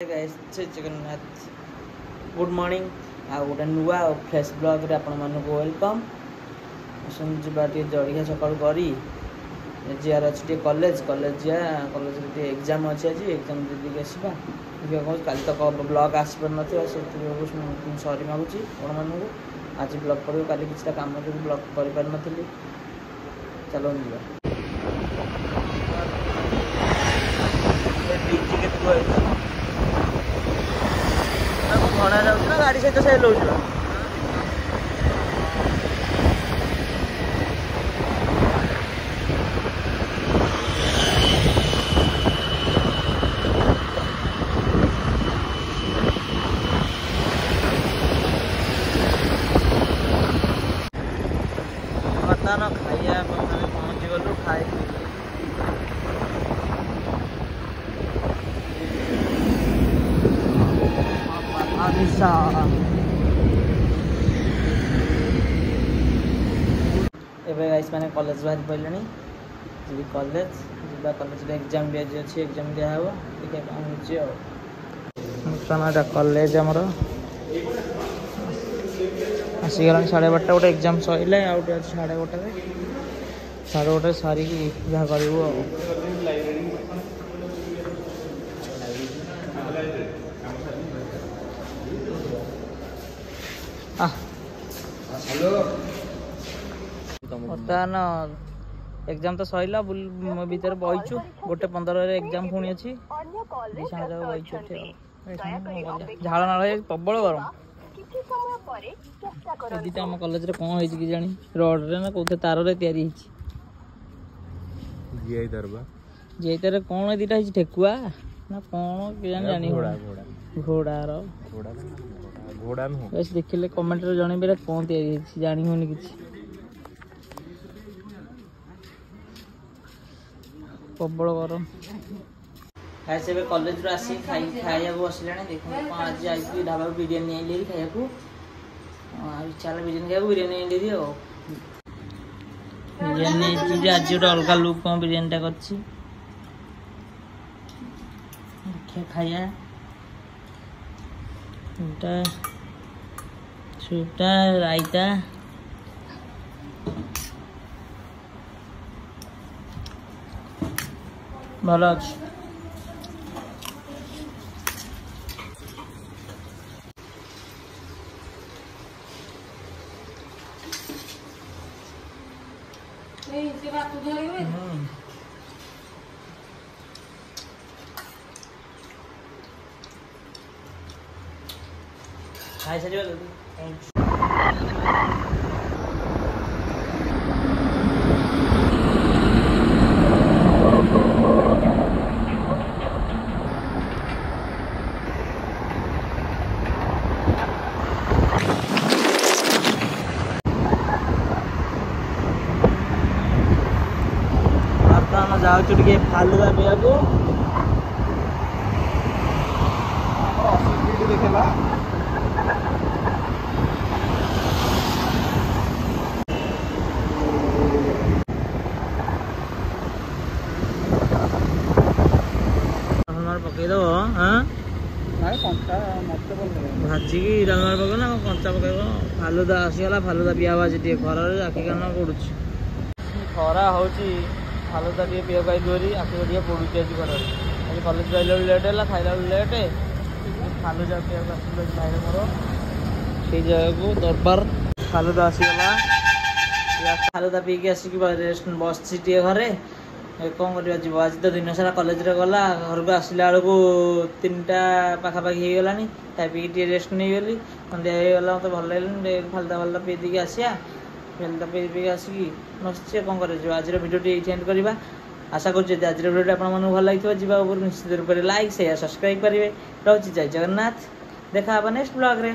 Jagannath good morning आ गोटे नुआ fresh blog रे आपण मानक वेलकम सुन जबा जड़िया सकाल करी जीआर अच्छे कॉलेज कॉलेज जा कॉलेज एग्जाम अच्छे आज एग्जाम दे आसवा कल तक ब्लॉग आसपार ना सॉरी मागुची आपण मानक आज ब्लॉग कर कल किसी कम जो ब्लॉग कर पार नी चलो भड़ा जाऊँ ना गाड़ी सहित से लौट बर्तमान खाइया पहुँची गलु खाई एवं गाइस मैंने कॉलेज बाहर पड़े जी कॉलेज जी कॉलेज एग्जाम भी आज अच्छी एग्जाम दिया हे देखिए कौन हो कॉलेज आमर आसीगला 12:30 गोटे एग्जाम सैले आउटे 12:30 सारिकी जहाँ करूँ बर्तमान एग्जाम तो सैला भीतर बहीचु 1:15 एग्जाम पुणी अच्छी झाड़ नाल प्रबल गरम दीटा आम कॉलेज रे कौन होइछि कि जानी रोड रे ना कोथे तार रे तैयारी हिछि जीआई तार कौन दीटा हिछि ठेकुआ ना कौन के जानी घोड़ा रो घोड़ा नु बस देखिले कमेंट रे जणे बेरा कौन तैयारी हिछि जानी होनी किछि प्रबल गरम खाई से कॉलेज रो आसी खाइया बसलानी देखो आज आई ढाबा बिरियानी आइले खाइया को चल बिरियानी खाइया बिरियानी आइले हो बिरियानी आज गोटे अलग लुक कौन बिरियानी टा करछि देखिए खाइया छुटा रायता भल अच्छे खाई सारी जाऊँ टे फालुदा पिया को देखा पकईद हाँ भाजिकी डालमार पक ना कंचा पकड़ फालुदा आसीगला फालुदा पिया आज खर आखि कान पड़ू खरा हो फालुदा टे पीवा पाई आखि टे पड़ू आज खर आज कॉलेज रहा लेट है खाइला लेट फालुदा पीवा आस भाई मोर से जगह को दरबार फालुदा आसीगला फालुदा पीकी आसिक रेस्ट बस घरे कौन कर आज तो दिन सारा कॉलेज रे गला घर को आसला बेलू 3टा पाखापाखि हो गलानी खाई पी रेस्ट नहीं गली सन्ध्या होगा मत भल लगे फालुदा फालुदा पी दी आसिया फालुदा पी आसिकी बस कौन कर आज भिडियो ये एंड करवा आशा करुँच आज भिडियो आपको भल लगे जा निश्चित रूप से लाइक शेयर सब्सक्राइब करेंगे रोचे जय जगन्नाथ देखा नेक्स्ट ब्लॉग रे।